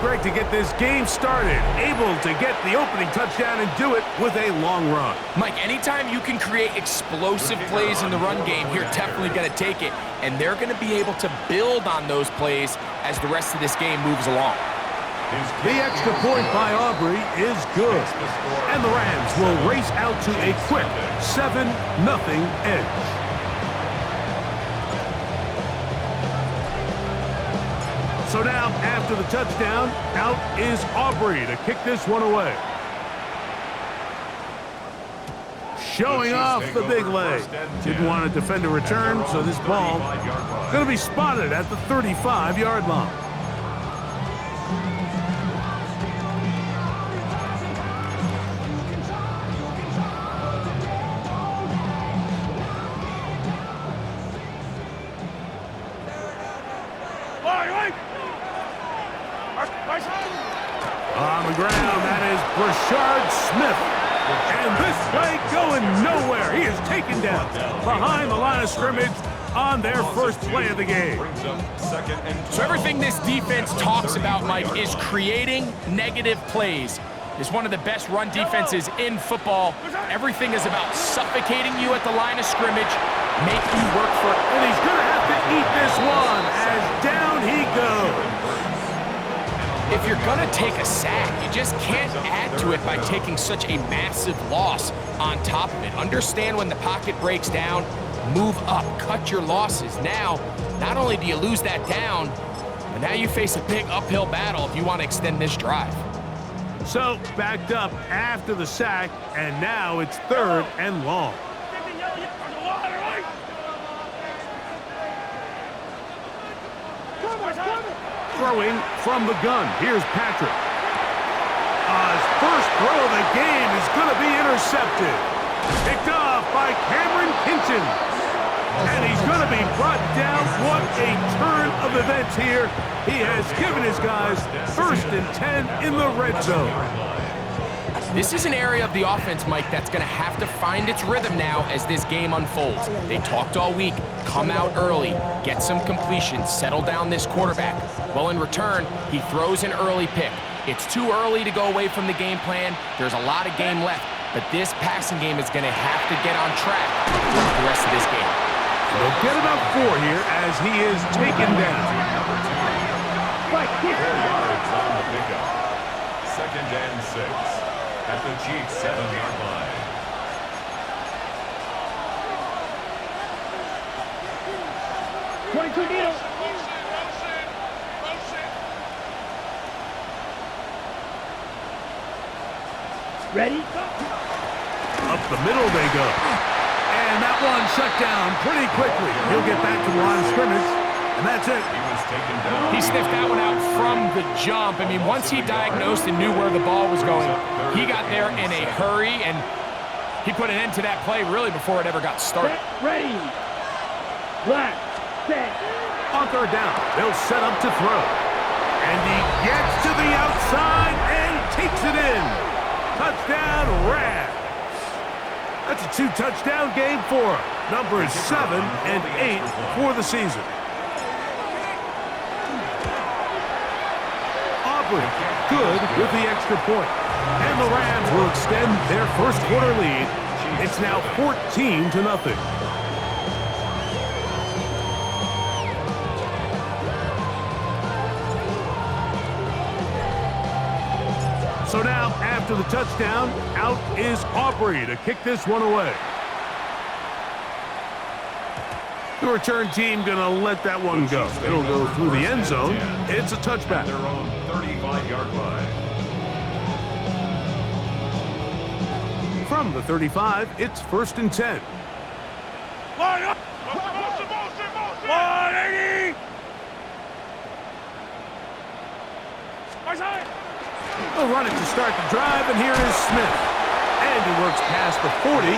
Greg, to get this game started. Able to get the opening touchdown and do it with a long run. Mike, anytime you can create explosive plays in the run game, you're definitely going to take it. And they're going to be able to build on those plays as the rest of this game moves along. The extra point by Aubrey is good. And the Rams will race out to a quick 7-0 edge. So now, after the touchdown, out is Aubrey to kick this one away. Showing off the big leg. Didn't want to defend a return, so this ball going to be spotted at the 35-yard line. On the ground, that is Brashard Smith. And this play going nowhere. He is taken down behind the line of scrimmage on their first play of the game. So everything this defense talks about, Mike, is creating negative plays. It's one of the best run defenses in football. Everything is about suffocating you at the line of scrimmage, make you work for it. And he's going to have to eat this one as down he goes. If you're going to take a sack, you just can't add to it by taking such a massive loss on top of it. Understand when the pocket breaks down, move up, cut your losses. Now, not only do you lose that down, but now you face a big uphill battle if you want to extend this drive. So, backed up after the sack, and now it's 3rd and long. Throwing from the gun. Here's Patrick. His first throw of the game is going to be intercepted. Picked off by Cameron Kinchen. And he's going to be brought down. What a turn of events here. He has given his guys 1st and 10 in the red zone. This is an area of the offense, Mike, that's going to have to find its rhythm now as this game unfolds. They talked all week, come out early, get some completions, settle down this quarterback. Well, in return, he throws an early pick. It's too early to go away from the game plan. There's a lot of game left, but this passing game is going to have to get on track throughout the rest of this game. They'll get about 4 here as he is taken down. 2nd and 6. At the Chiefs' 7-yard line. Ready? Up the middle they go. And that one shut down pretty quickly. He'll get back to the line of scrimmage, and that's it. He sniffed that one out from the jump. I mean, once he diagnosed and knew where the ball was going, he got there in a hurry, and he put an end to that play really before it ever got started. Ready. Black. Set. On 3rd down, they'll set up to throw. And he gets to the outside and takes it in. Touchdown, Rams. That's a 2-touchdown game for him. Numbers 7 and 8 for the season. Good with the extra point. And the Rams will extend their first quarter lead. It's now 14-0. So now, after the touchdown, out is Aubrey to kick this one away. The return team going to let that one go. It'll go through the end zone. It's a touchback. Their own 35-yard line. From the 35, it's 1st and 10. Line up! They'll run it to start the drive, and here is Smith. And he works past the 40,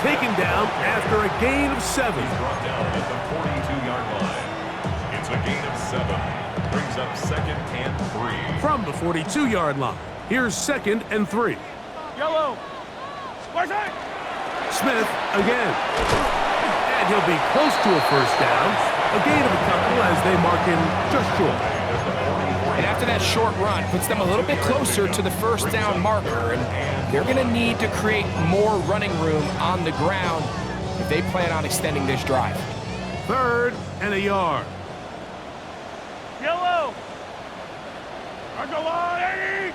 taken down after a gain of 7. He's brought down at the 42-yard line. It's a gain of 7. Brings up 2nd and 3. From the 42-yard line, here's 2nd and 3. Yellow. Smith again. And he'll be close to a 1st down. A gain of a couple as they mark him just short. And after that short run, puts them a little bit closer to the first down marker, and they're going to need to create more running room on the ground if they plan on extending this drive. 3rd and a yard. Yellow. Argolani.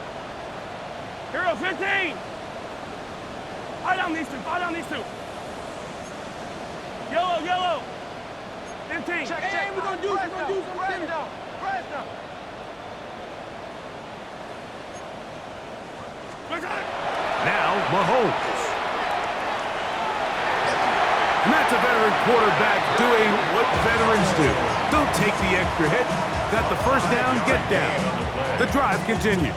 Hero 15. Eye down these two. Eye down these two. Yellow, yellow. 15. Check. We're gonna do something. Press down. Now, Mahomes. And that's a veteran quarterback doing what veterans do. Don't take the extra hit. Got the first down, get down. The drive continues.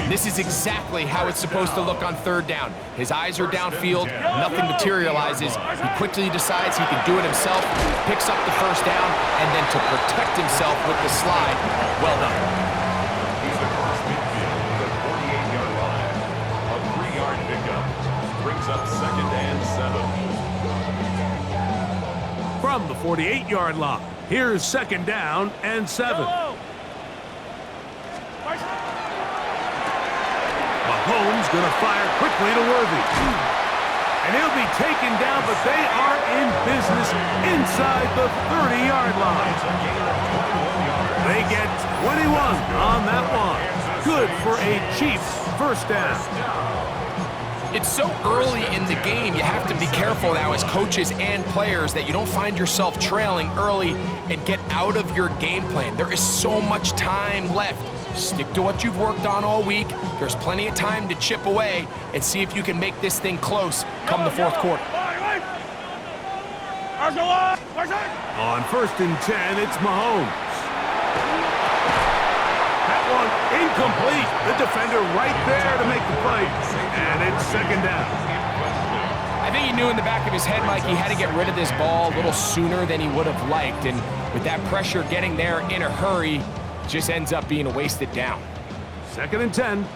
This is exactly how it's supposed to look on 3rd down. His eyes are downfield, nothing materializes. He quickly decides he can do it himself, picks up the first down, and then to protect himself with the slide, well done. He's across midfield at the 48-yard line. A 3-yard pickup brings up 2nd and 7. From the 48-yard line, here's 2nd down and 7. Mahomes going to fire quickly to Worthy. And he'll be taken down, but they are in business inside the 30-yard line. They get 21 on that one. Good for a Chiefs first down. It's so early in the game, you have to be careful now as coaches and players that you don't find yourself trailing early and get out of your game plan. There is so much time left. Stick to what you've worked on all week. There's plenty of time to chip away and see if you can make this thing close come the 4th quarter. On 1st and 10, it's Mahomes. That one incomplete. The defender right there to make the play. And it's 2nd down. I think he knew in the back of his head, Mike, he had to get rid of this ball a little sooner than he would have liked. And with that pressure getting there in a hurry, just ends up being a wasted down. 2nd and 10.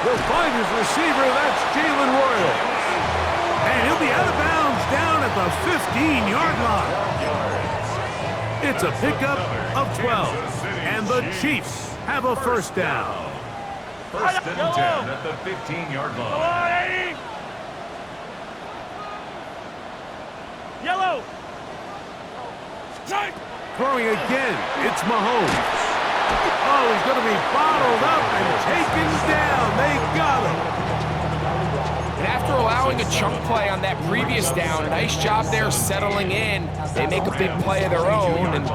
Will find his receiver. That's Jalen Royal. And he'll be out of bounds down at the 15-yard line. It's a pickup of 12. And the Chiefs have a first down. 1st and 10 at the 15-yard line. Yellow. Throwing again, it's Mahomes. Oh, he's going to be bottled up and taken down. They got him. And after allowing a chunk play on that previous down, nice job there settling in. They make a big play of their own, and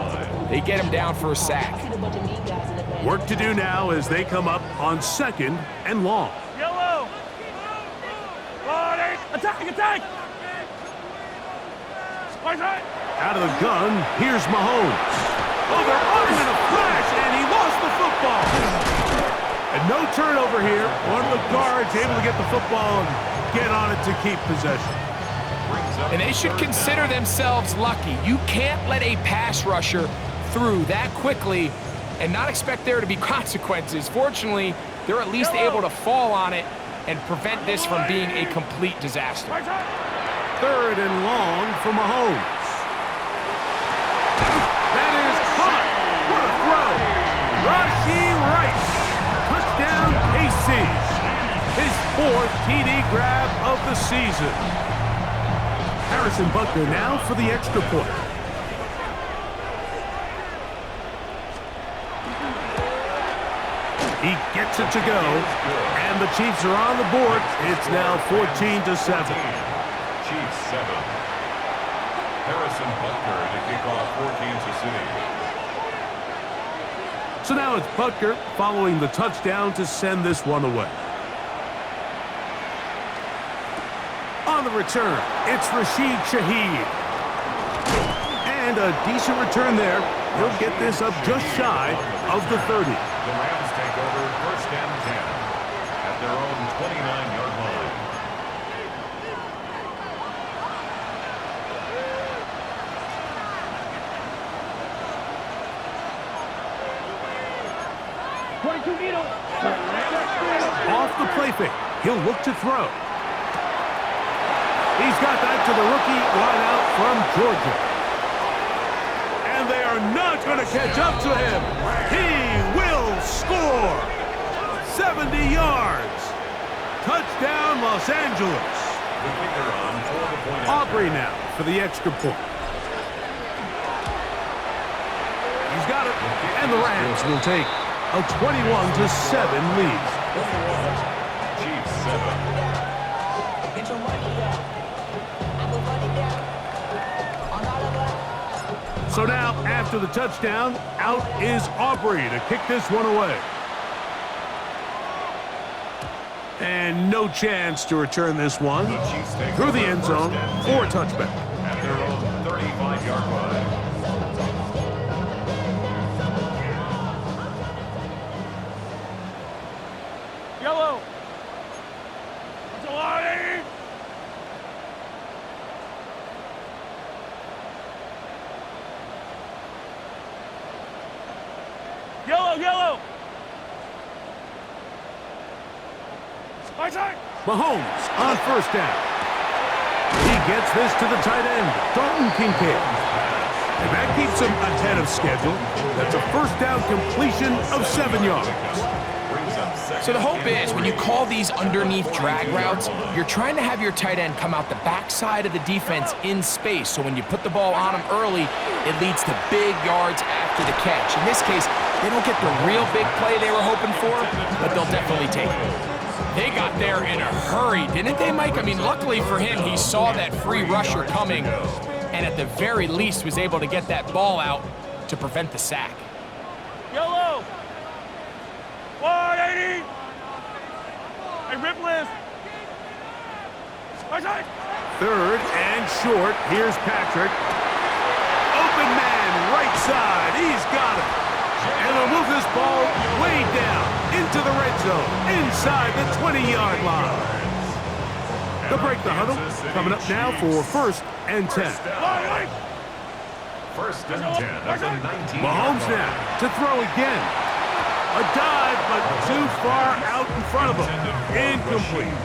they get him down for a sack. Work to do now as they come up on 2nd and long. Yellow. Attack. Out of the gun, here's Mahomes. Oh, they're on him in a flash, and he lost the football. And no turnover here. One of the guards able to get the football and get on it to keep possession. And they should consider themselves lucky. You can't let a pass rusher through that quickly and not expect there to be consequences. Fortunately, they're at least able to fall on it and prevent this from being a complete disaster. 3rd and long for Mahomes. That is caught. What a throw. Rashee Rice. Touchdown, KC. His 4th TD grab of the season. Harrison Butker now for the extra point. He gets it to go, and the Chiefs are on the board. It's now 14-7. Chiefs 7. Harrison Butker to kick off for Kansas City. So now it's Butker following the touchdown to send this one away. On the return, it's Rashid Shaheed. And a decent return there. He'll get this up just shy of the 30. The Rams take over 1st and 10 at their own 29-yard line. Off the play fake, he'll look to throw. He's got that to the rookie wideout from Georgia. And they are not going to catch up to him. He will score. 70 yards. Touchdown, Los Angeles. Aubrey now for the extra point. He's got it. And the Rams will take a 21-7 lead. Chiefs 7. So now, after the touchdown, out is Aubrey to kick this one away. And no chance to return this one through the end zone for a touchback. At their own 35-yard line. Yellow. That's a lot, Eddie. Yellow, yellow. My side. Mahomes on first down. He gets this to the tight end, Dalton Kincaid. And that keeps him ahead of schedule. That's a first down completion of 7 yards. So the hope is when you call these underneath drag routes, you're trying to have your tight end come out the backside of the defense in space. So when you put the ball on him early, it leads to big yards after the catch. In this case, they don't get the real big play they were hoping for, but they'll definitely take it. They got there in a hurry, didn't they, Mike? I mean, luckily for him, he saw that free rusher coming and at the very least was able to get that ball out to prevent the sack. Yellow. 180. Hey, rip list. My side. Third and short. Here's Patrick. Open man, right side. He's got it. And they'll move this ball way down into the red zone, inside the 20-yard line. They'll break the huddle. Coming up now for first and 10. First and 10 at the 19. Mahomes now to throw again. A dive, but too far out in front of him. Incomplete.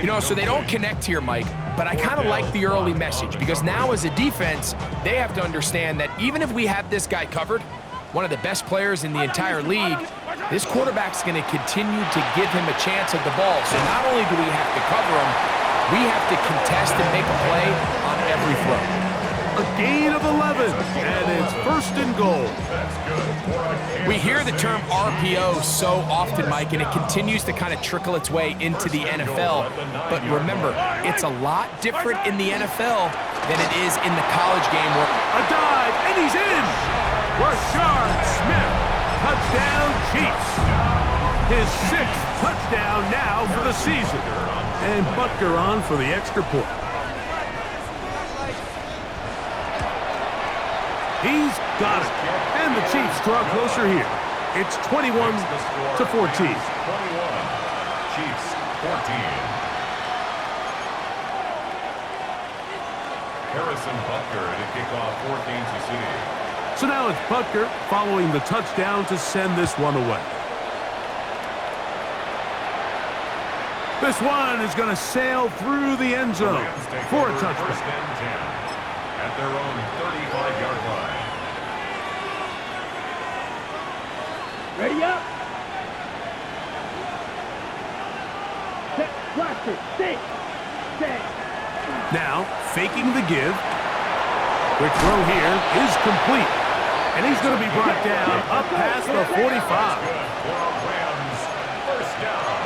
You know, so they don't connect here, Mike, but I kind of like the early message because now as a defense, they have to understand that even if we have this guy covered, one of the best players in the entire league, this quarterback's going to continue to give him a chance at the ball. So not only do we have to cover him, we have to contest and make a play on every throw. A gain of 11, and it's first and goal. We hear the term RPO so often, Mike, and it continues to kind of trickle its way into the NFL. But remember, it's a lot different in the NFL than it is in the college game. Where a dive, and he's in! Rashard Smith, touchdown Chiefs. His 6th touchdown now for the season. And Butker on for the extra point. He's got it. And the Chiefs draw closer here. It's 21-14. 21. Chiefs 14. Harrison Butker to kick off for Kansas City. So now it's Butker following the touchdown to send this one away. This one is going to sail through the end zone for a touchdown. First and 10 at their own 35-yard line. Ready up. Set, blaster, stay. Now, faking the give. Quick throw here is complete. And he's going to be brought down up past the 45. Rams, first down.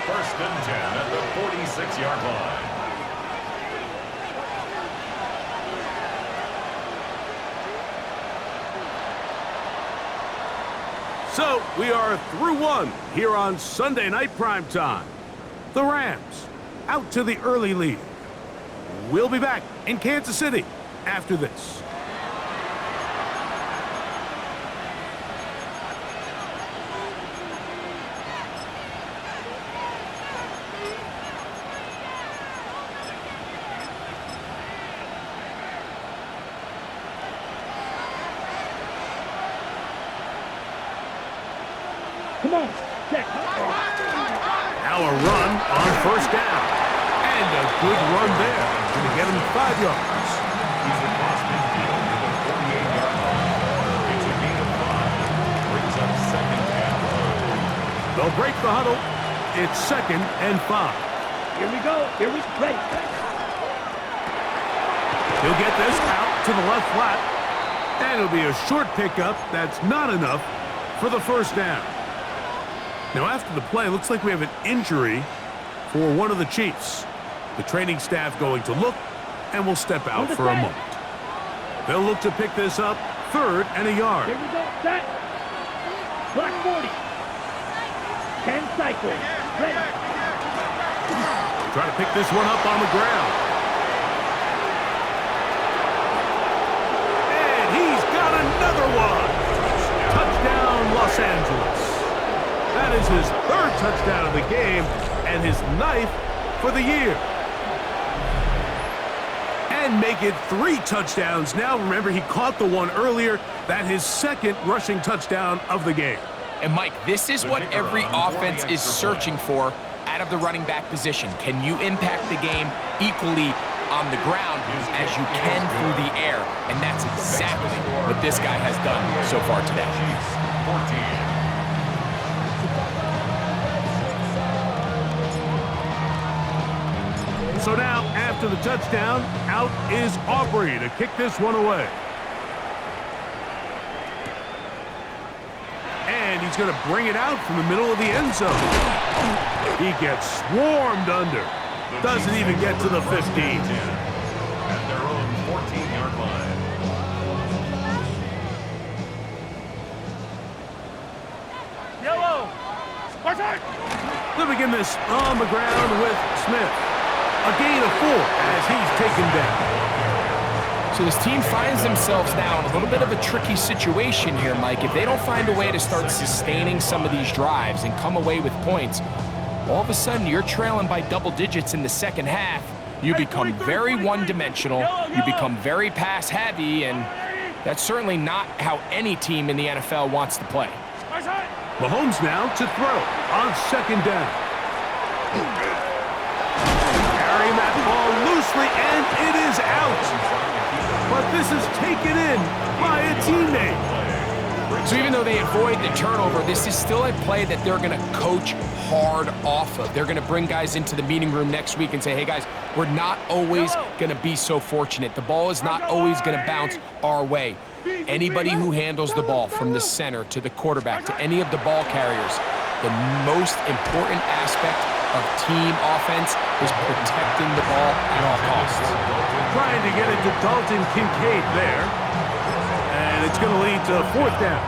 First and 10 at the 46-yard line. So, we are through one here on Sunday Night Primetime. The Rams out to the early lead. We'll be back in Kansas City after this. Come on, check. Now a run on first down. And a good run there. Going to get him 5 yards. He's across midfield to the 48-yard line. It's a gain of 5. Brings up second and 5. They'll break the huddle. It's 2nd and 5. Here we go. Here we ready. He'll get this out to the left flat. And it'll be a short pickup. That's not enough for the first down. Now, after the play, looks like we have an injury for one of the Chiefs. The training staff going to look, and we'll step out for a moment. They'll look to pick this up, 3rd and a yard. Here we go. Set. Black 40. 10 cycles. Ready. Try to pick this one up on the ground. And he's got another one. Touchdown, Los Angeles. That is his 3rd touchdown of the game and his 9th for the year. And make it 3 touchdowns now. Remember, he caught the one earlier. That's his 2nd rushing touchdown of the game. And Mike, this is what every offense is searching for out of the running back position. Can you impact the game equally on the ground as you can through the air? And that's exactly what this guy has done so far today. 14. So now, after the touchdown, out is Aubrey to kick this one away. And he's going to bring it out from the middle of the end zone. He gets swarmed under. Doesn't even get to the 15. At their own 14-yard line. Yellow. Watch out. They'll begin this on the ground with Smith. A gain of 4 as he's taken down. So this team finds themselves now in a little bit of a tricky situation here, Mike. If they don't find a way to start sustaining some of these drives and come away with points, all of a sudden you're trailing by double digits in the second half. You become very one-dimensional. You become very pass-heavy, and that's certainly not how any team in the NFL wants to play. Mahomes now to throw on 2nd down. Carrying that ball loosely, and it is out. But this is taken in by a teammate. So even though they avoid the turnover, this is still a play that they're going to coach hard off of. They're going to bring guys into the meeting room next week and say, hey, guys, we're not always going to be so fortunate. The ball is not always going to bounce our way. Anybody who handles the ball from the center to the quarterback to any of the ball carriers, the most important aspect of team offense is protecting the ball at all costs. Trying to get it to Dalton Kincaid there. And it's going to lead to 4th down.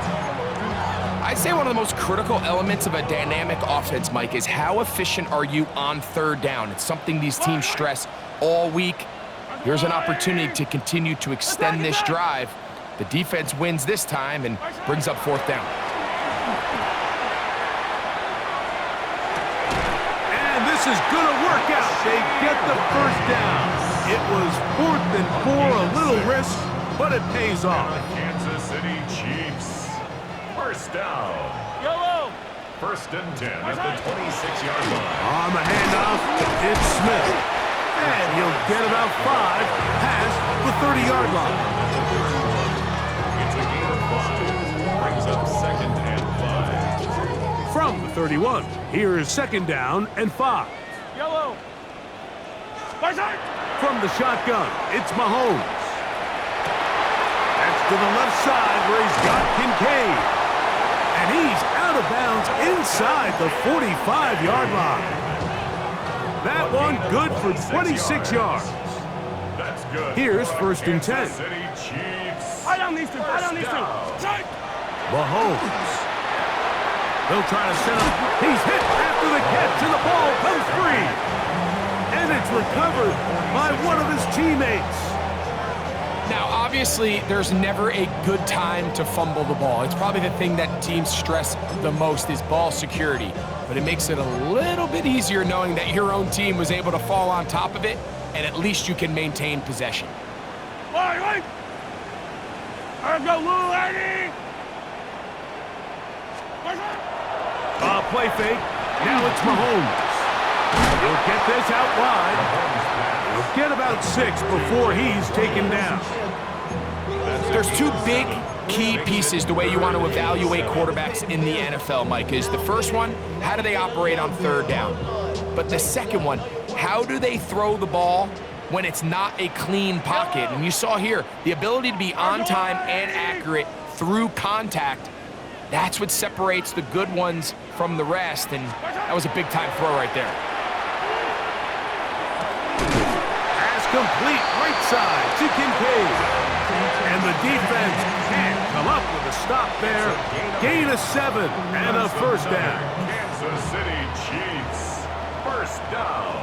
I'd say one of the most critical elements of a dynamic offense, Mike, is how efficient are you on 3rd down? It's something these teams stress all week. Here's an opportunity to continue to extend this drive. The defense wins this time and brings up 4th down. This is going to work out. They get the first down. It was 4th and 4, a little risk, but it pays off. Kansas City Chiefs. First down. Yellow. 1st and 10 at the 26-yard line. On the handoff, it's Smith. And he'll get about 5 past the 30-yard line. It's a gain of 5. Brings up 2nd and 5. From the 31, here is 2nd down and 5. Yellow. Watch out. From the shotgun, it's Mahomes. That's to the left side where he's got Kincaid. And he's out of bounds inside the 45-yard line. That one good for 26 yards. That's good. Here's 1st and 10. Kansas City Chiefs. I down these two. I down these two. Shot. Mahomes. They'll try to set up. He's hit after the catch, and the ball comes free. And it's recovered by one of his teammates. Now, obviously, there's never a good time to fumble the ball. It's probably the thing that teams stress the most is ball security. But it makes it a little bit easier knowing that your own team was able to fall on top of it, and at least you can maintain possession. Wait. Let's go, little lady. Play fake. Now it's Mahomes. He'll get this out wide. He'll get about 6 before he's taken down. There's two big key pieces the way you want to evaluate quarterbacks in the NFL, Mike, is the first one, how do they operate on third down? But the second one, how do they throw the ball when it's not a clean pocket? And you saw here, the ability to be on time and accurate through contact, that's what separates the good ones from the rest, and that was a big-time throw right there. Pass complete right side to Kincaid. And the defense can't come up with a stop there. Gain of 7 and a first down. Kansas City Chiefs. First down.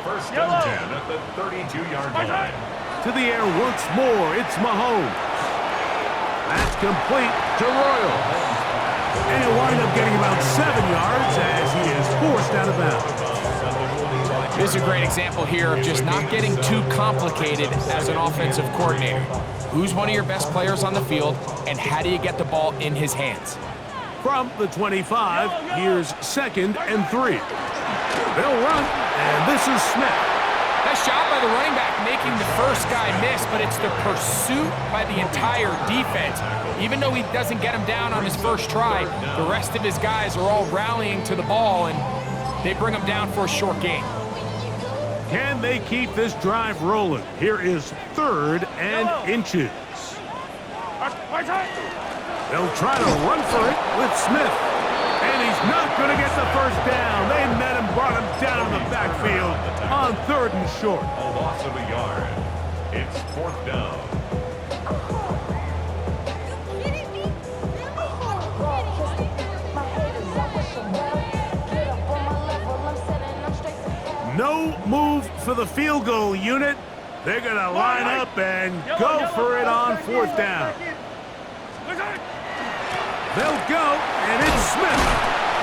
First and 10 at the 32-yard line. To the air once more, it's Mahomes. That's complete to Royal. And he'll wind up getting about 7 yards as he is forced out of bounds. This is a great example here of just not getting too complicated as an offensive coordinator. Who's one of your best players on the field, and how do you get the ball in his hands? From the 25, here's 2nd and 3. They'll run, and this is Smith. Nice job by the running back making the first guy miss, but it's the pursuit by the entire defense. Even though he doesn't get him down on his first try, the rest of his guys are all rallying to the ball, and they bring him down for a short gain. Can they keep this drive rolling? Here is 3rd and inches. They'll try to run for it with Smith. And he's not going to get the first down. They met him, brought him down in the backfield on 3rd and short. A loss of a yard. It's 4th down. No move for the field goal unit. They're going to line up and go for it on 4th down. They'll go, and it's Smith.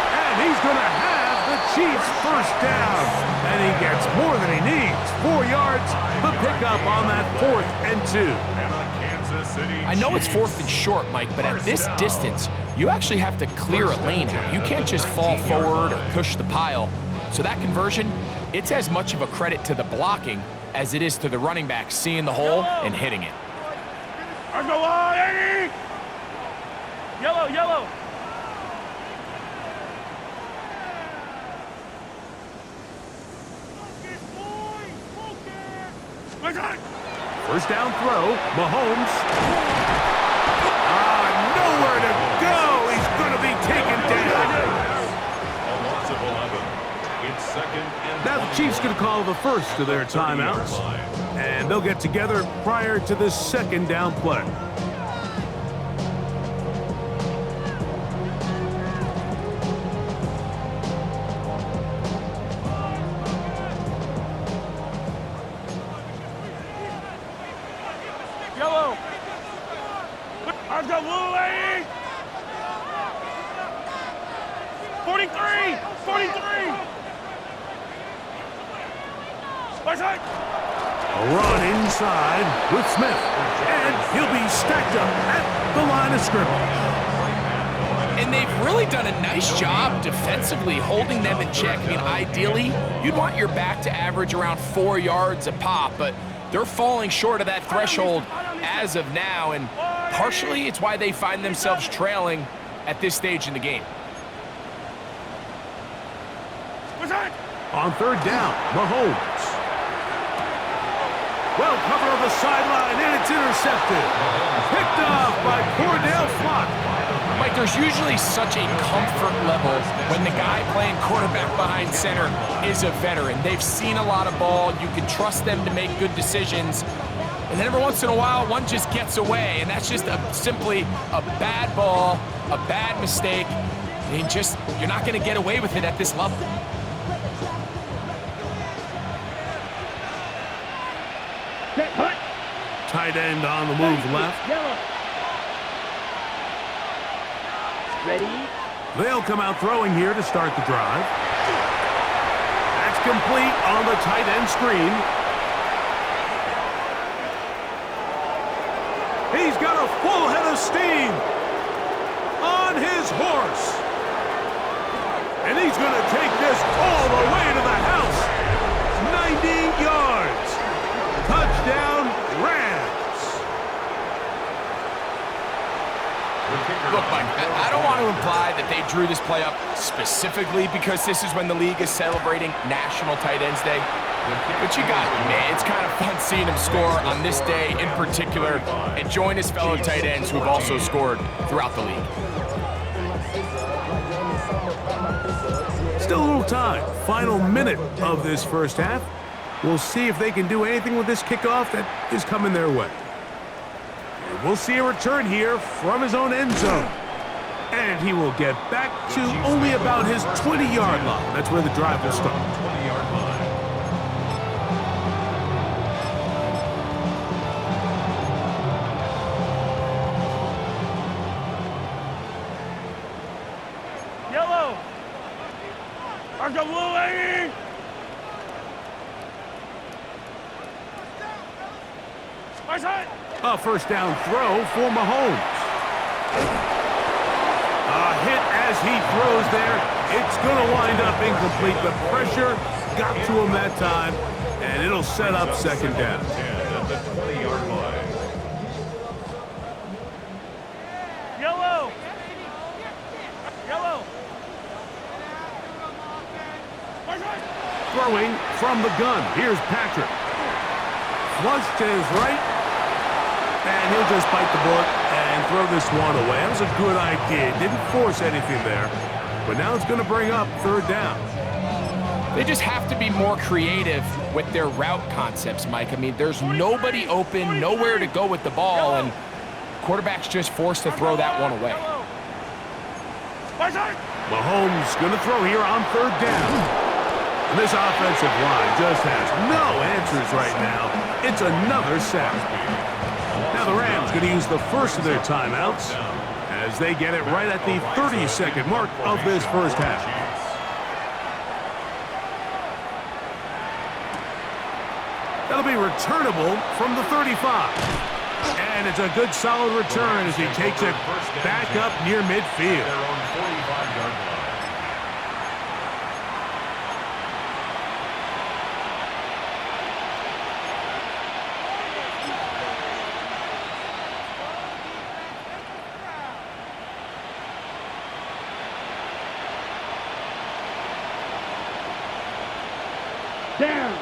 And he's going to have the Chiefs first down. And he gets more than he needs. 4 yards, the pickup on that 4th and 2. I know it's 4th and short, Mike, but at this distance, you actually have to clear a lane here. You can't just fall forward or push the pile. So that conversion, it's as much of a credit to the blocking as it is to the running back seeing the hole and hitting it. Yellow, yellow. First down throw, Mahomes. Nowhere to go. He's going to be taken down. A loss of 11. It's 2nd and Now the Chiefs going to call the first of their timeouts. And they'll get together prior to this 2nd down play. Yellow. I've got blue, lady. 43. 43. A run inside with Smith. And he'll be stacked up at the line of scrimmage. And they've really done a nice job defensively holding them in check. I mean, ideally, you'd want your back to average around 4 yards a pop, but they're falling short of that threshold as of now, and partially it's why they find themselves trailing at this stage in the game. On 3rd down, Mahomes. Well covered on the sideline, and it's intercepted. Picked off by Cordell Flock. Mike, there's usually such a comfort level when the guy playing quarterback behind center is a veteran. They've seen a lot of ball. You can trust them to make good decisions. And then every once in a while, one just gets away, and that's just simply a bad ball, a bad mistake. I mean, you're not going to get away with it at this level. Tight end on the move left. Ready? They'll come out throwing here to start the drive. That's complete on the tight end screen. He's got a full head of steam on his horse. And he's going to take this all the way to the Look, Mike, I don't want to imply that they drew this play up specifically because this is when the league is celebrating National Tight Ends Day. But you got me, man. It's kind of fun seeing him score on this day in particular and join his fellow tight ends who've also scored throughout the league. Still a little time. Final minute of this first half. We'll see if they can do anything with this kickoff that is coming their way. And we'll see a return here from his own end zone. And he will get back to only about his 20-yard line. That's where the drive will start. 20-yard line. Yellow. Arca blue, baby. My side. A first down throw for Mahomes. A hit as he throws there. It's going to wind up incomplete. The pressure got to him that time, and it'll set up second down. At the 20-yard line. Yellow. Yellow. My side. Throwing from the gun. Here's Patrick. Flush to his right. And he'll just bite the bullet and throw this one away. That was a good idea. Didn't force anything there. But now it's going to bring up third down. They just have to be more creative with their route concepts, Mike. I mean, there's nobody open, nowhere to go with the ball, and quarterback's just forced to throw that one away. My side. Mahomes going to throw here on third down. And this offensive line just has no answers right now. It's another sack. Now the Rams going to use the first of their timeouts as they get it right at the 30-second mark of this first half. That'll be returnable from the 35. And it's a good solid return as he takes it back up near midfield. Their own 45-yard line. Down.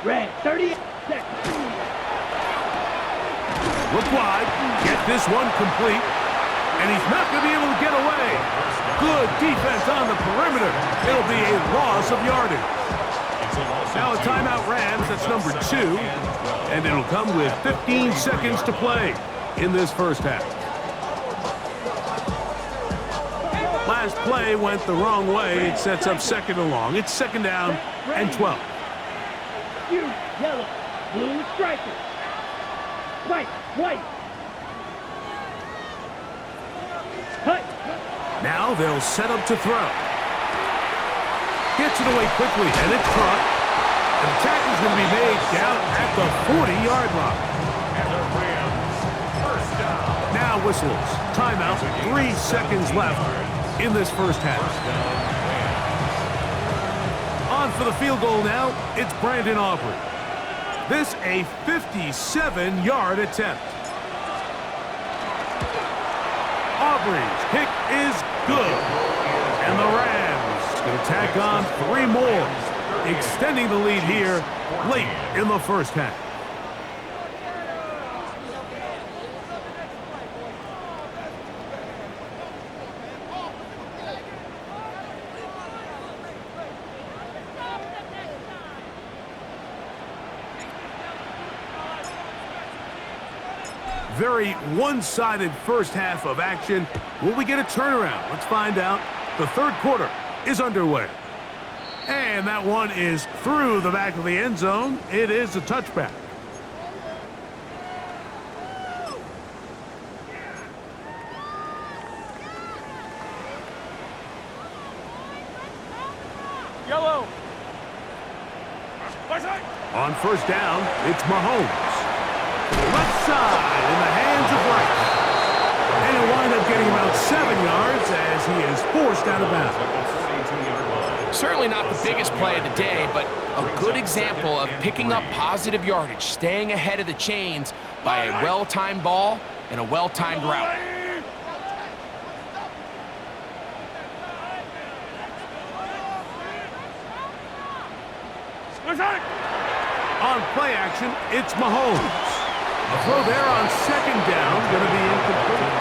Red, 30 seconds. Look wide, get this one complete, and he's not going to be able to get away. Good defense on the perimeter. It'll be a loss of yardage. Now a timeout Rams, that's number 2, and it'll come with 15 seconds to play in this first half. Last play went the wrong way. It sets up second and long. It's second down and 12. You, yellow, blue striker. White, white. Cut. Now they'll set up to throw. Gets it away quickly, and it's caught. An attack is going to be made down at the 40-yard line. And the Rams, first down. Now whistles. Timeout. 3 seconds left in this first half. On for the field goal now, it's Brandon Aubrey. This a 57-yard attempt. Aubrey's kick is good. And the Rams going to tack on 3 more, extending the lead here late in the first half. Very one-sided first half of action. Will we get a turnaround? Let's find out. The third quarter is underway. And that one is through the back of the end zone. It is a touchback. Yellow. My side. On first down, it's Mahomes. Left side in the hands of Rice. And he'll wind up getting about 7 yards as he is forced out of bounds. Certainly not the biggest play of the day, but a good example of picking up positive yardage, staying ahead of the chains by a well-timed ball and a well-timed route. On play action, it's Mahomes. A throw there on second down, going to be incomplete.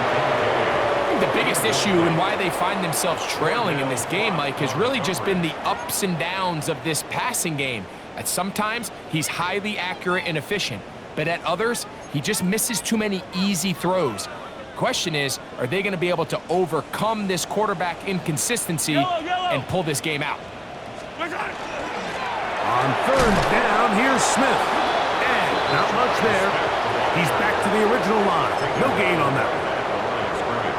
The biggest issue and why they find themselves trailing in this game, Mike, has really just been the ups and downs of this passing game. At sometimes, he's highly accurate and efficient, but at others, he just misses too many easy throws. Question is, are they going to be able to overcome this quarterback inconsistency and pull this game out? On third down, here's Smith. And not much there. He's back to the original line. No gain on that one.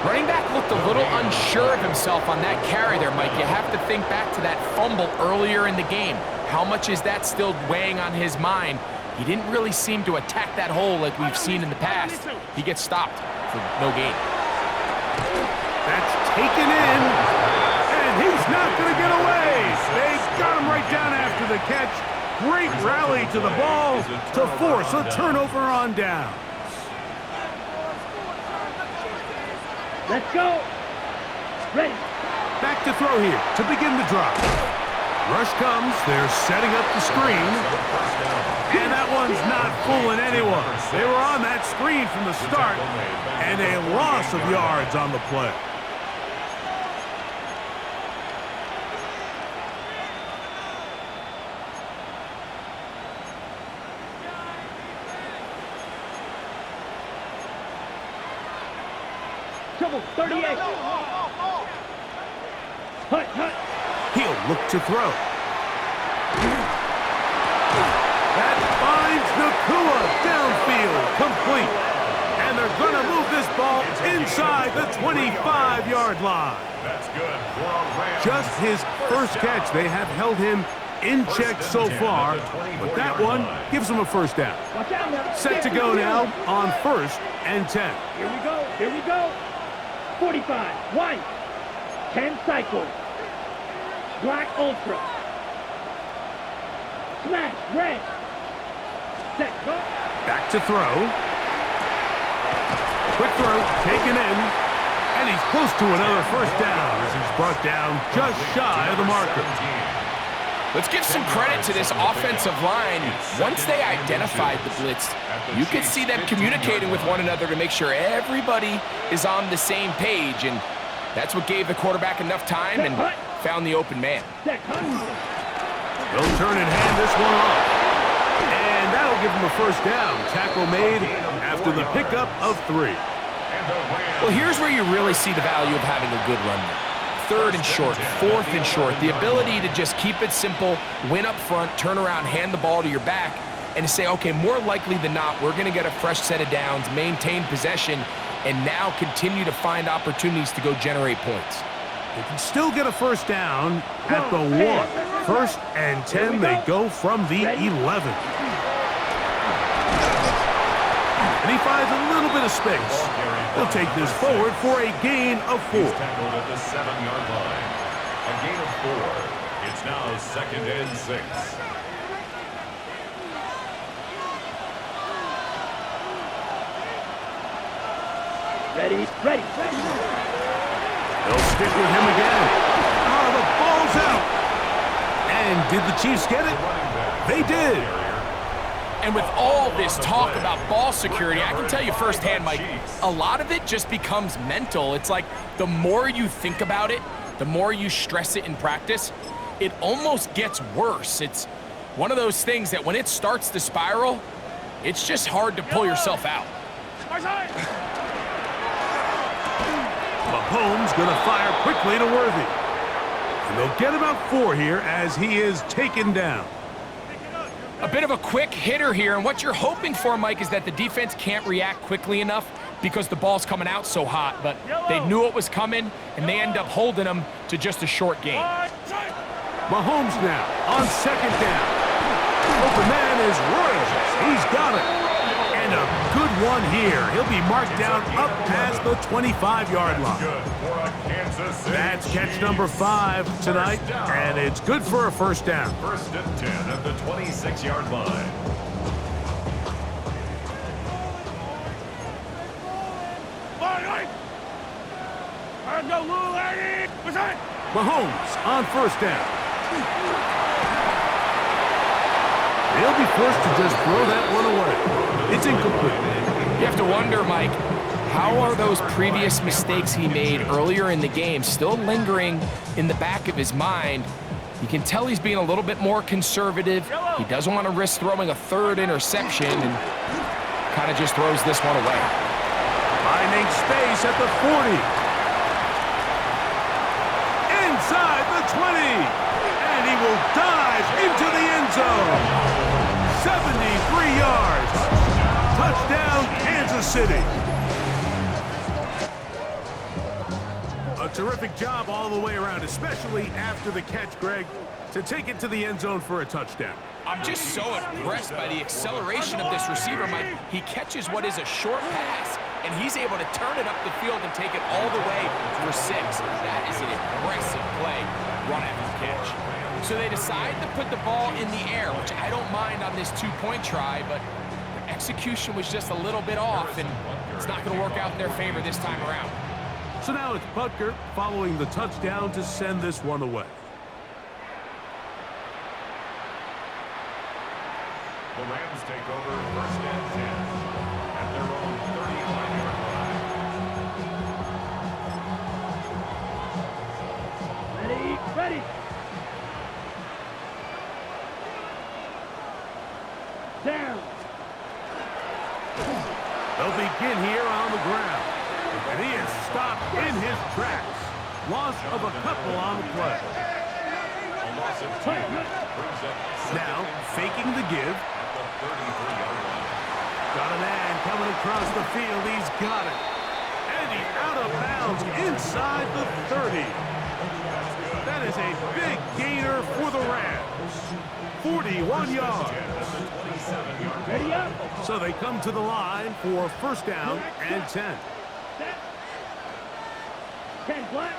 Running back looked a little unsure of himself on that carry there, Mike. You have to think back to that fumble earlier in the game. How much is that still weighing on his mind? He didn't really seem to attack that hole like we've seen in the past. He gets stopped for no gain. That's taken in, and he's not going to get away. They got him right down after the catch. Great rally to the ball to force a turnover on down. Let's go. Ready. Back to throw here to begin the drive. Rush comes, they're setting up the screen. And that one's not fooling anyone. They were on that screen from the start, and a loss of yards on the play. Trouble 38. Hut. He'll look to throw. That finds Nakua downfield, complete. And they're going to move this ball inside the 25-yard line. That's good for a Rams. Just his first catch. They have held him in check so far, but that one gives him a first down. Watch out now. Set to go now on 1st and 10. Here we go. 45. 1. 10 cycles. Black Ultra. Smash. Red. Set. Go. Back to throw. Quick throw, taken in. And he's close to another first down as he's brought down just shy of the marker. Let's give some credit to this offensive line. Once they identified the blitz, you could see them communicating with one another to make sure everybody is on the same page, and that's what gave the quarterback enough time and found the open man. Set. He'll turn and hand this one off. And that'll give him a first down. Tackle made after the pickup of 3. Well, here's where you really see the value of having a good run there. 3rd and short, 4th and short, the ability to just keep it simple, win up front, turn around, hand the ball to your back, and to say, okay, more likely than not, we're going to get a fresh set of downs, maintain possession, and now continue to find opportunities to go generate points. They can still get a first down at the 1. 1st and 10, they go from the 11. And he finds a little bit of space. He'll take this forward for a gain of 4. He's tackled at the 7-yard line. A gain of 4. It's now 2nd and 6. Ready. They'll stick with him again. Oh, the ball's out. And did the Chiefs get it? They did. And with all this talk about ball security, I can tell you firsthand, Mike, a lot of it just becomes mental. It's like the more you think about it, the more you stress it in practice, it almost gets worse. It's one of those things that when it starts to spiral, it's just hard to pull yourself out. Mahomes going to fire quickly to Worthy. And they'll get about 4 here as he is taken down. A bit of a quick hitter here, and what you're hoping for, Mike, is that the defense can't react quickly enough because the ball's coming out so hot, but they knew it was coming, and they end up holding them to just a short gain. Mahomes now on 2nd down. Open man is Royals. He's got it. And a good one here. He'll be marked down up past the 25-yard line. That's catch number 5 tonight, and it's good for a first down. 1st and 10 at the 26-yard line. Let's go, Lou, Eddie! What's that? Mahomes on first down. They'll be forced to just throw that one away. It's incomplete. You have to wonder, Mike, how are those previous mistakes he made earlier in the game still lingering in the back of his mind? You can tell he's being a little bit more conservative. He doesn't want to risk throwing a third interception and kind of just throws this one away. Finding space at the 40. Inside the 20. And he will dive into the end zone. 73 yards. Touchdown, Kansas City. A terrific job all the way around, especially after the catch, Greg, to take it to the end zone for a touchdown. I'm just so impressed by the acceleration of this receiver, Mike. He catches what is a short pass, and he's able to turn it up the field and take it all the way for 6. That is an impressive play, run after catch. So they decide to put the ball in the air, which I don't mind on this two-point try, but the execution was just a little bit off, and it's not going to work out in their favor this time around. So now it's Butker following the touchdown to send this one away. The Rams take over first and 10 at their own 35-yard line. Ready, ready. Down. They'll begin here on the ground. And he is stopped in his tracks. Loss of a couple on the play. A loss of 2 brings up Now, faking the give. at the 33-yard line. Got a man coming across the field. He's got it. And he's out of bounds inside the 30. That is a big gainer for the Rams. 41 yards. Ready up. So they come to the line for first down and 10. Set. 10 black.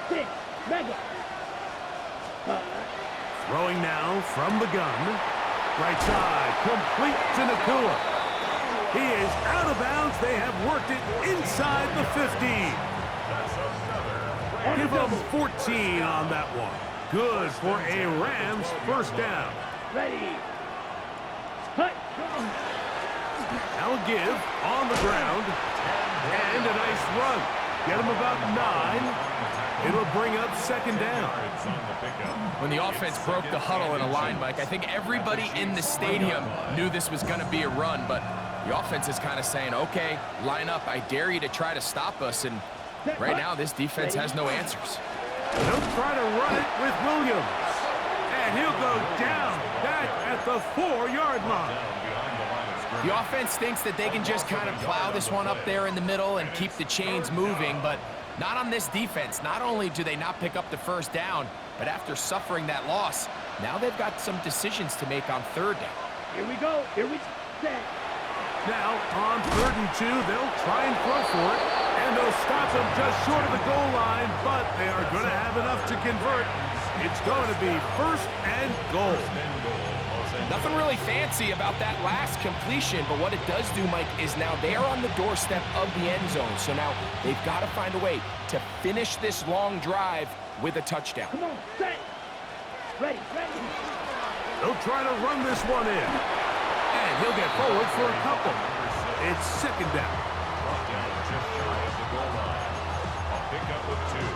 6 mega. Throwing now from the gun. Right side, complete to Nakua. He is out of bounds. They have worked it inside the 15. Give them 14 on that one. Good for a Rams first down. Ready. Cut. Now a give on the ground. And a nice run. Get him about 9. It'll bring up second down. When the offense broke the huddle in a line, Mike, I think everybody in the stadium knew this was going to be a run, but the offense is kind of saying, okay, line up. I dare you to try to stop us, and right now this defense has no answers. They'll try to run it with Williams. And he'll go down back at the 4-yard line. The offense thinks that they can just kind of plow this one up there in the middle and keep the chains moving, but not on this defense. Not only do they not pick up the first down, but after suffering that loss, now they've got some decisions to make on third down. Here we go. Here we set. Now, on 3rd and 2, they'll try and throw for it, and they'll stop him just short of the goal line, but they are going to have enough to convert. It's going to be 1st and goal. Nothing really fancy about that last completion, but what it does do, Mike, is now they are on the doorstep of the end zone. So now they've got to find a way to finish this long drive with a touchdown. Come on, set. Ready, ready. They'll try to run this one in. And he'll get forward for a couple. It's second down. Brought down just shy of the goal line. A pickup of 2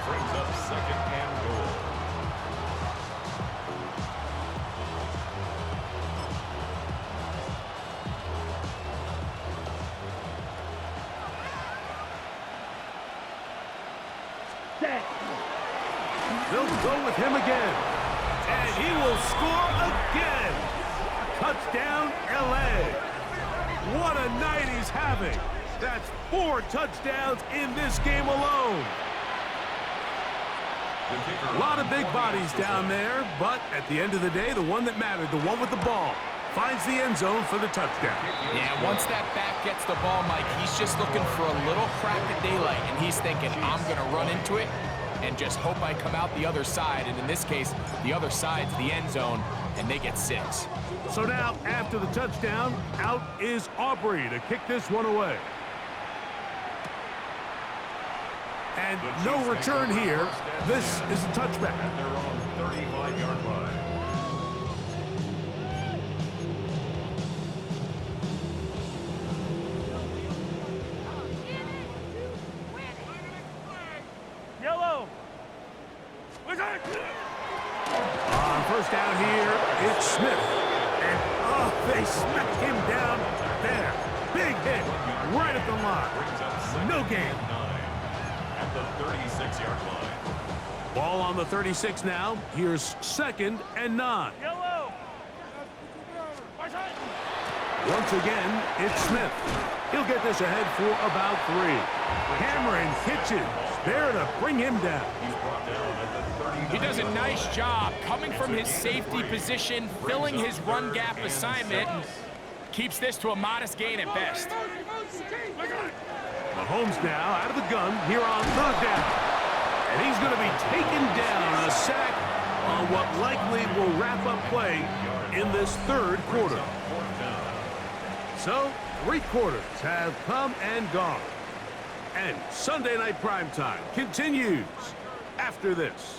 brings up second and goal. Set. They'll go with him again. And he will score again. Touchdown, L.A. What a night he's having. That's 4 touchdowns in this game alone. A lot of big bodies down there, but at the end of the day, the one that mattered, the one with the ball, finds the end zone for the touchdown. Yeah, once that back gets the ball, Mike, he's just looking for a little crack of daylight, and he's thinking, I'm going to run into it and just hope I come out the other side. And in this case, the other side's the end zone, and they get 6. So now, after the touchdown, out is Aubrey to kick this one away. And no return here. This is a touchback. At their own 35-yard line. Yellow. On first down here, it's Smith. And, oh, they smacked him down there. Big hit right at the Brings up line. second No and gain. 9 at the 36-yard line. Ball on the 36 now. Here's 2nd and 9. Yellow. Once again, it's Smith. He'll get this ahead for about 3. Cameron Kitchens there to bring him down. He's brought down at the 39. He does a nice job coming from his safety position, filling his run gap assignment, and keeps this to a modest gain at best. Mahomes now out of the gun here on 3rd down. And he's going to be taken down, a sack on what likely will wrap up play in this 3rd quarter. So, 3 quarters have come and gone. And Sunday Night Primetime continues after this.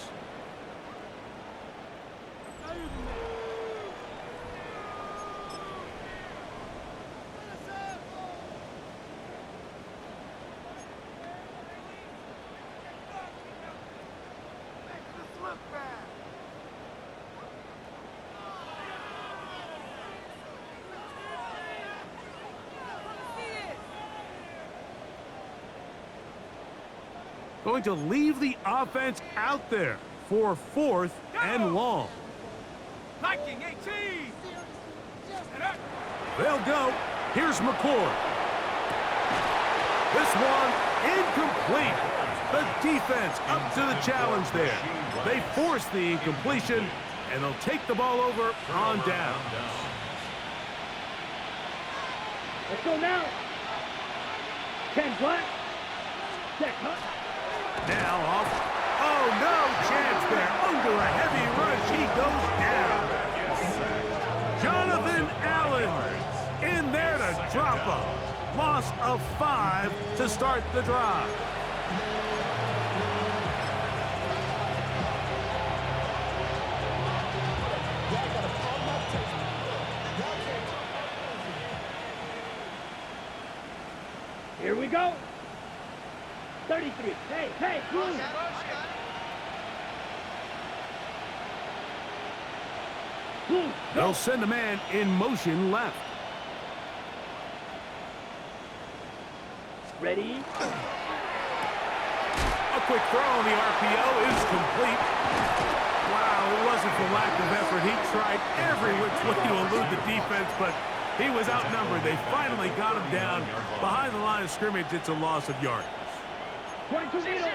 Going to leave the offense out there for 4th and long. Liking 18. They'll go. Here's McCord. This one incomplete. The defense up to the challenge there. They force the incompletion, and they'll take the ball over on down. Let's go now. 10 black. Set cut. Now off. Oh, no chance there. Under a heavy rush, he goes down. Jonathan Allen in there to drop a loss of 5 to start the drive. Here we go. 33. Hey, move. Move. They'll send a man in motion left. Ready? A quick throw on the RPO is complete. Wow, it wasn't for lack of effort. He tried every which way to elude the defense, but he was outnumbered. They finally got him down behind the line of scrimmage. It's a loss of yards. 22 needle.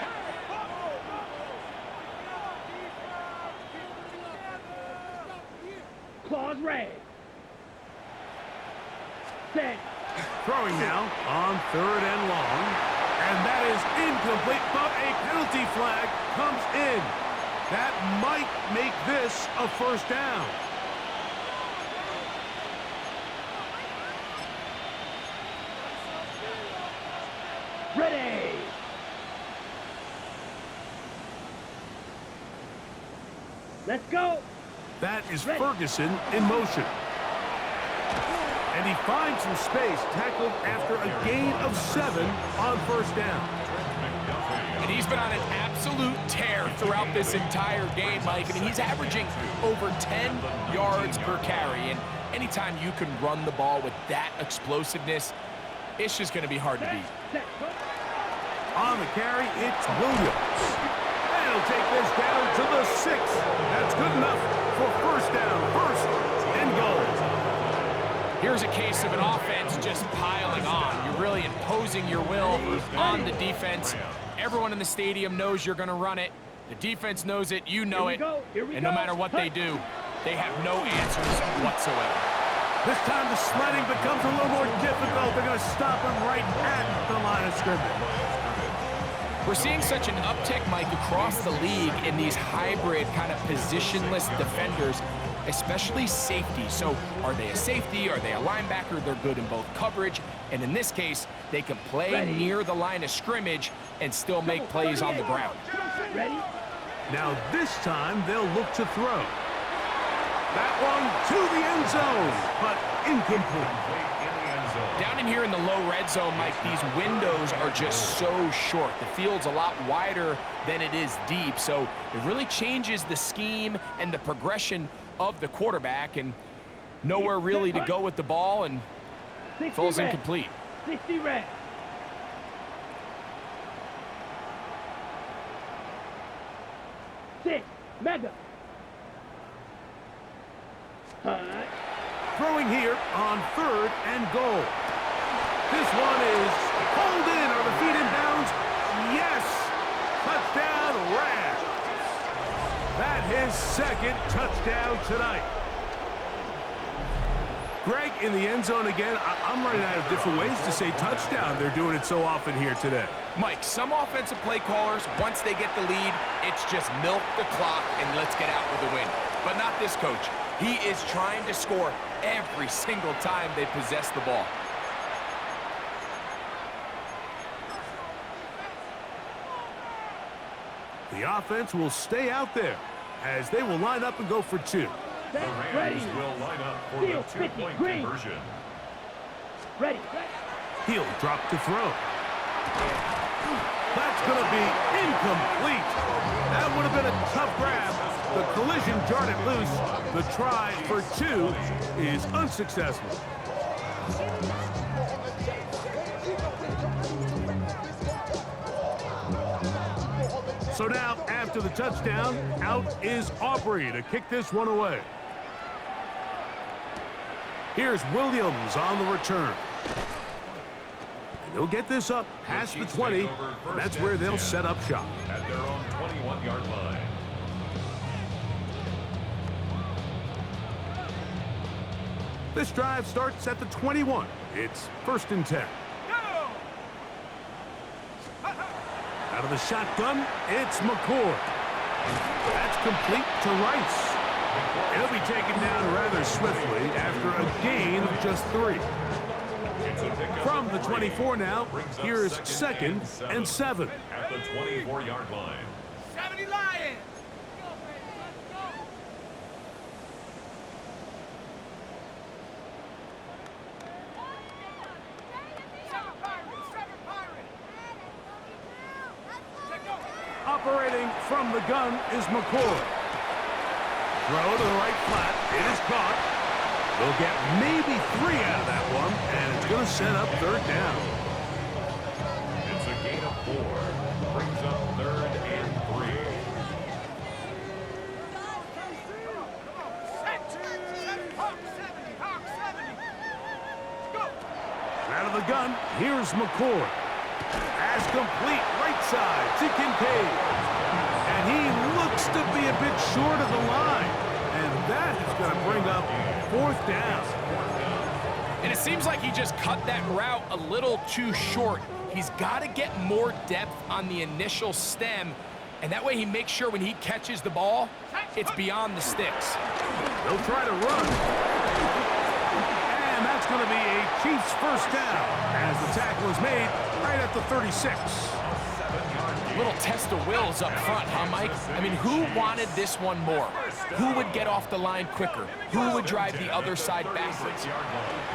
Claws red. Set. Throwing now on 3rd and long. And that is incomplete, but a penalty flag comes in. That might make this a 1st down. Ready. Let's go. That is Ferguson in motion. And he finds some space, tackled after a gain of 7 on 1st down. And he's been on an absolute tear throughout this entire game, Mike. I mean, he's averaging over 10 yards per carry. And anytime you can run the ball with that explosiveness, it's just going to be hard to beat. Set. On the carry, it's Williams. And he'll take this down to the 6. That's good enough for 1st down, 1st and goal. Here's a case of an offense just piling on. You're really imposing your will on the defense. Everyone in the stadium knows you're going to run it. The defense knows it, you know it. And no matter what they do, they have no answers whatsoever. This time the sledding becomes a little more difficult. They're going to stop him right at the line of scrimmage. We're seeing such an uptick, Mike, across the league in these hybrid kind of positionless defenders, especially safety. So are they a safety? Are they a linebacker? They're good in both coverage. And in this case, they can play near the line of scrimmage and still make plays on the ground. Ready? Now this time they'll look to throw. That one to the end zone, but incomplete. Down in here in the low red zone, Mike, these windows are just so short. The field's a lot wider than it is deep, so it really changes the scheme and the progression of the quarterback, and nowhere really to go with the ball, and falls incomplete. 60 red. Six, mega. Throwing here on 3rd and goal. This one is pulled in. Are the feet in bounds? Yes! Touchdown, Rams. That his second touchdown tonight. Greg, in the end zone again. I'm running out of different ways to say touchdown. They're doing it so often here today. Mike, some offensive play callers, once they get the lead, it's just milk the clock and let's get out with a win. But not this coach. He is trying to score every single time they possess the ball. The offense will stay out there as they will line up and go for 2. The Rams will line up for the 2-point conversion. Ready. He'll drop to throw. That's going to be incomplete. That would have been a tough grab. The collision jarred it loose. The try for 2 is unsuccessful. So now, after the touchdown, out is Aubrey to kick this one away. Here's Williams on the return. And he'll get this up past the 20, and that's where they'll set up shop. At their own 21-yard line. This drive starts at the 21. It's 1st and 10. Out of the shotgun, it's McCord. That's complete to Rice. He'll be taken down rather swiftly after a gain of just 3. From the 24 now, here's 2nd and 7. At the 24-yard line. 70 Lions! Operating from the gun is McCord. Throw to the right flat. It is caught. They'll get maybe 3 out of that one, and it's going to set up 3rd down. It's a gain of 4. Brings up 3rd and 3. Out of the gun, here's McCord. Pass complete, right side to Kincaid. And he looks to be a bit short of the line. And that is going to bring up 4th down. And it seems like he just cut that route a little too short. He's got to get more depth on the initial stem, and that way he makes sure when he catches the ball, it's beyond the sticks. They'll try to run. And that's going to be a Chiefs 1st down as the tackle is made right at the 36. Little test of wills up front, huh, Mike? I mean, who wanted this one more? Who would get off the line quicker? Who would drive the other side backwards?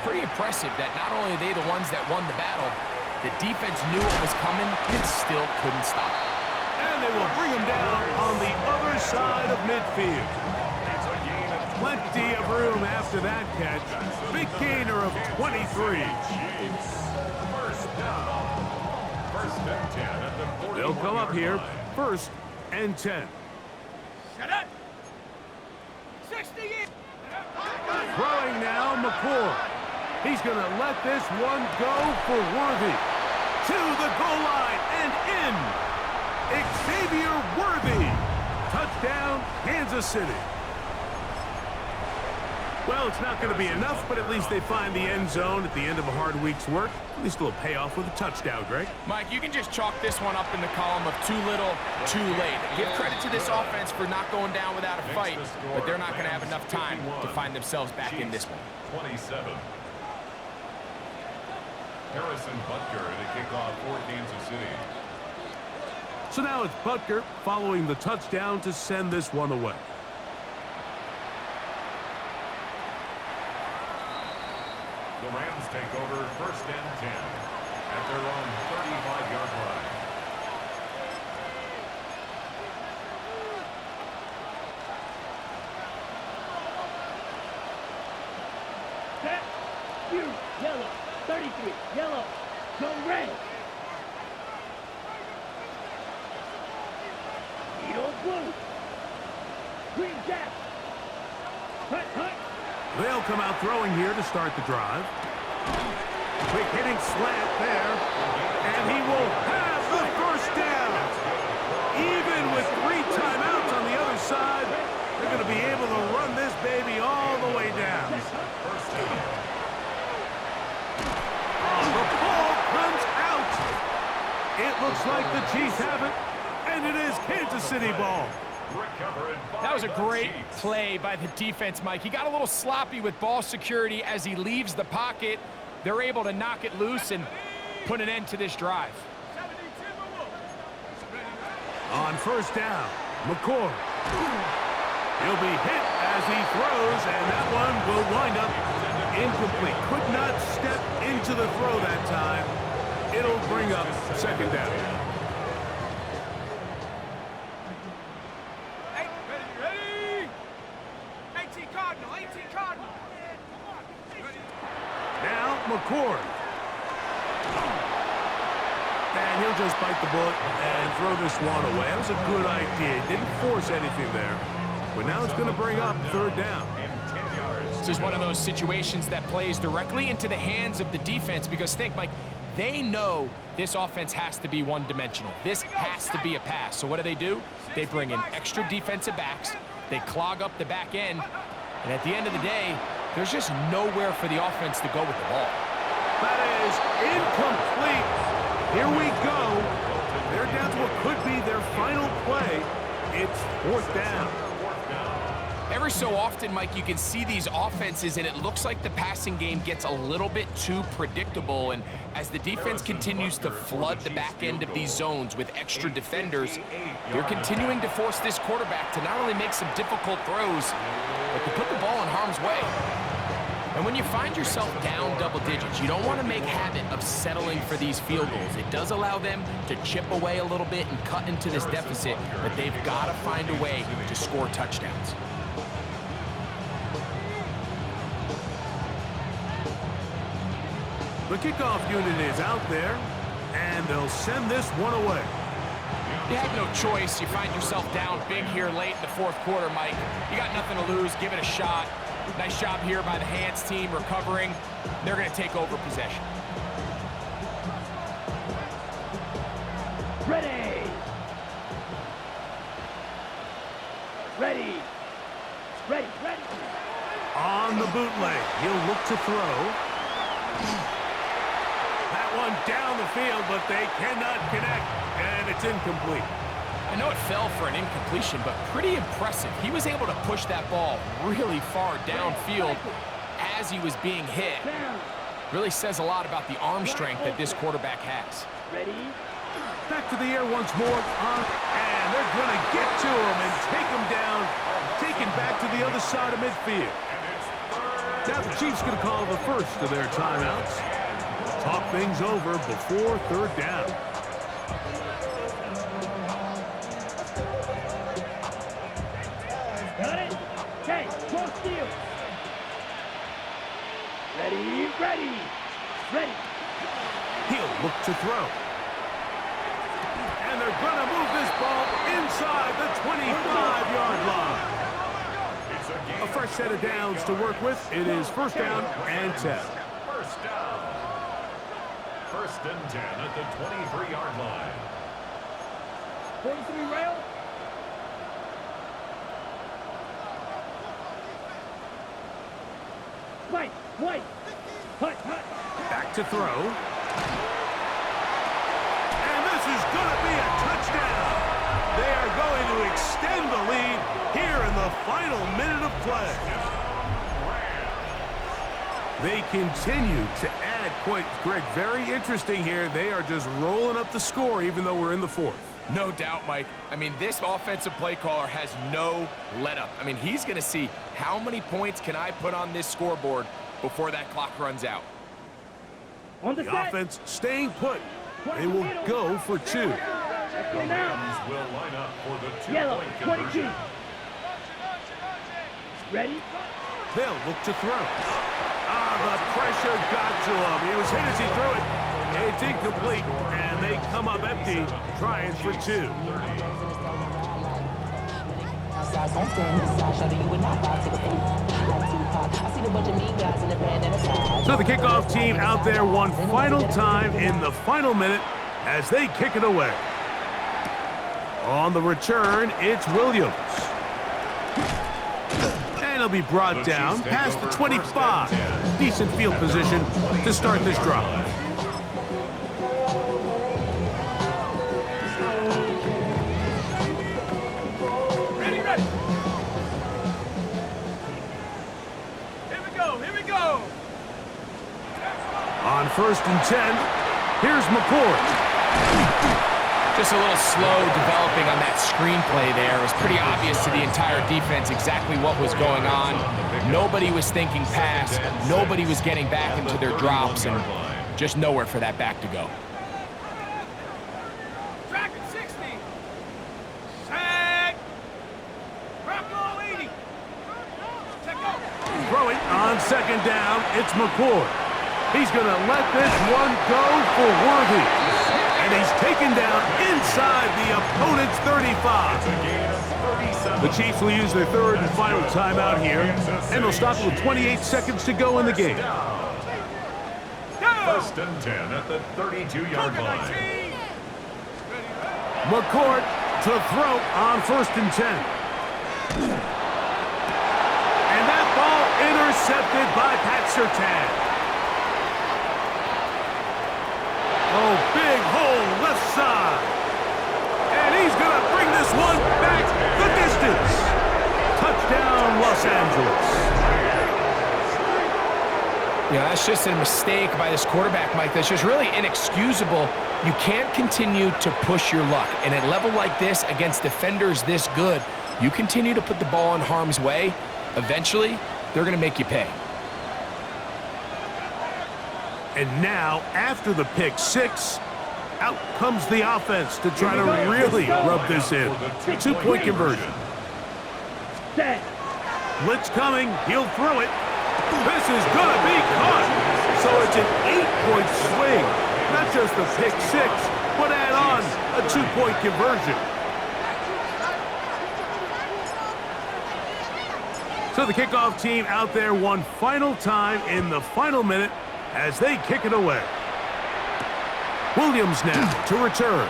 Pretty impressive that not only are they the ones that won the battle, the defense knew it was coming and still couldn't stop it. And they will bring him down on the other side of midfield. Plenty of room after that catch. Big gainer of 23. They'll come up here, 1st and 10. Shut up! 60 in! Throwing now, McCord. He's going to let this one go for Worthy. To the goal line and in. Xavier Worthy. Touchdown, Kansas City. Well, it's not going to be enough, but at least they find the end zone at the end of a hard week's work. At least it'll pay off with a touchdown, Greg. Mike, you can just chalk this one up in the column of too little, too late. Give credit to this offense for not going down without a fight, but they're not going to have enough time to find themselves back in this one. 27. Harrison Butker to kick off for Kansas City. So now it's Butker following the touchdown to send this one away. The Rams take over 1st and 10 at their own 35-yard line. Set. You. Yellow. 33. Yellow. Go red. Eagle blue. Green jack. Hut, hut. They'll come out throwing here to start the drive. Quick hitting slant there. And he will have the first down. Even with 3 timeouts on the other side, they're going to be able to run this baby all the way down. Oh, the ball comes out. It looks like the Chiefs have it, and it is Kansas City ball. That was a great play by the defense, Mike. He got a little sloppy with ball security as he leaves the pocket. They're able to knock it loose and put an end to this drive. On 1st down, McCoy. He'll be hit as he throws, and that one will wind up incomplete. Could not step into the throw that time. It'll bring up 2nd down. Now McCord. And he'll just bite the bullet and throw this one away. That was a good idea. Didn't force anything there. But now it's going to bring up 3rd down. This is one of those situations that plays directly into the hands of the defense because think, Mike, they know this offense has to be one-dimensional. This has to be a pass. So what do? They bring in extra defensive backs. They clog up the back end. And at the end of the day, there's just nowhere for the offense to go with the ball. That is incomplete. Here we go. They're down to what could be their final play. It's 4th down. Every so often, Mike, you can see these offenses, and it looks like the passing game gets a little bit too predictable. And as the defense continues to flood the back end of these zones with extra defenders, they're continuing to force this quarterback to not only make some difficult throws, but to put the ball in harm's way. And when you find yourself down double digits, you don't want to make habit of settling for these field goals. It does allow them to chip away a little bit and cut into this deficit, but they've got to find a way to score touchdowns. The kickoff unit is out there, and they'll send this one away. You have no choice. You find yourself down big here late in the 4th quarter, Mike. You got nothing to lose. Give it a shot. Nice job here by the Hands team recovering. They're going to take over possession. Ready. Ready. Ready. Ready. On the bootleg, he'll look to throw. That one down the field, but they cannot connect, and it's incomplete. I know it fell for an incompletion, but pretty impressive. He was able to push that ball really far downfield as he was being hit. Really says a lot about the arm strength that this quarterback has. Ready. Back to the air once more, and they're going to get to him and take him down, taken back to the other side of midfield. Now the Chiefs going to call the first of their timeouts. Talk things over before 3rd down. Got it. Okay, cross field. Ready, ready, ready. He'll look to throw. And they're going to move this ball inside the 25-yard line. A fresh set of downs to work with. It is 1st down and 10. 1st down. 1st and 10 at the 23-yard line. 43 rail. White. Hut. Back to throw. And this is going to be a touchdown. They are going to extend the lead here in the final minute of play. They continue to add that point, Greg, very interesting here. They are just rolling up the score even though we're in the fourth. No doubt, Mike. I mean, this offensive play caller has no let-up. I mean, he's going to see how many points can I put on this scoreboard before that clock runs out. On the The set. offense staying put. They will go for two. The Rams will line up for the Yellow, two-point 22. conversion. Ready? They'll look to throw. The pressure got to him. He was hit as he threw it. It's incomplete, and they come up empty, trying for two. So the kickoff team out there one final time in the final minute as they kick it away. On the return, it's Williams. And he'll be brought down past the 25. Decent field position to start this drive. Ready, ready. Here we go. On 1st and 10, here's McCord. Just a little slow developing on that screenplay there. It was pretty obvious to the entire defense exactly what was going on. Nobody was thinking pass. Nobody was getting back into their drops, and just nowhere for that back to go. Track at 60. Sack. Drop goal 80. Check out. Throwing on 2nd down, it's McCord. He's going to let this one go for Worthy. And he's taken down inside the opponent's 35. The Chiefs will use their third and final timeout here, and they'll stop with 28 seconds to go in the game. First and 10 at the 32-yard line. McCord to throw on 1st and 10. And that ball intercepted by Pat Surtain. Oh, big hole left side. And he's going to bring this one back the distance. Touchdown, Los Angeles. Yeah, that's just a mistake by this quarterback, Mike. That's just really inexcusable. You can't continue to push your luck. And at a level like this, against defenders this good, you continue to put the ball in harm's way, eventually, they're going to make you pay. And now, after the pick six, out comes the offense to try to really rub this in. 2-point conversion. Set. Blitz coming. He'll throw it. This is going to be caught. So it's an 8-point swing. Not just the pick six, but add on a 2-point conversion. So the kickoff team out there one final time in the final minute as they kick it away. Williams now to return.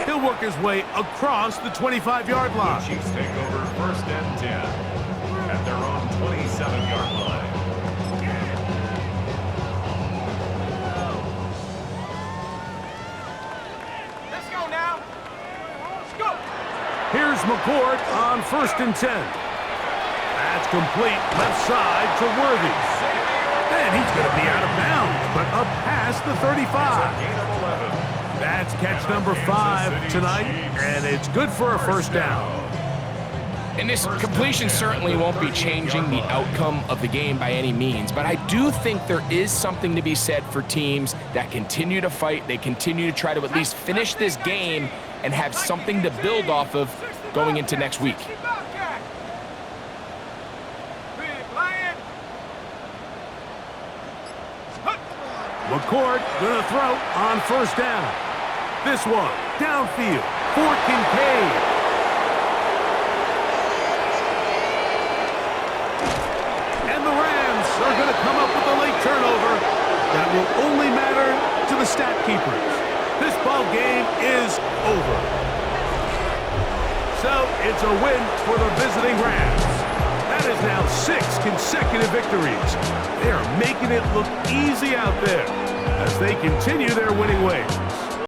He'll work his way across the 25-yard line. The Chiefs take over 1st and 10 at their own 27-yard line. Let's go now. Let's go. Here's McCord on 1st and 10. That's complete left side to Worthy. And he's going to be out of bounds, but up past the 35. Gain of 11. That's catch number 5 tonight, and it's good for a first down. And this completion certainly won't be changing the outcome of the game by any means, but I do think there is something to be said for teams that continue to fight, they continue to try to at least finish this game and have something to build off of going into next week. McCord going to throw on 1st down. This one downfield for Kincaid. And the Rams are going to come up with a late turnover that will only matter to the stat keepers. This ball game is over. So it's a win for the visiting Rams. That is now 6 consecutive victories. They are making it look easy out there as they continue their winning way.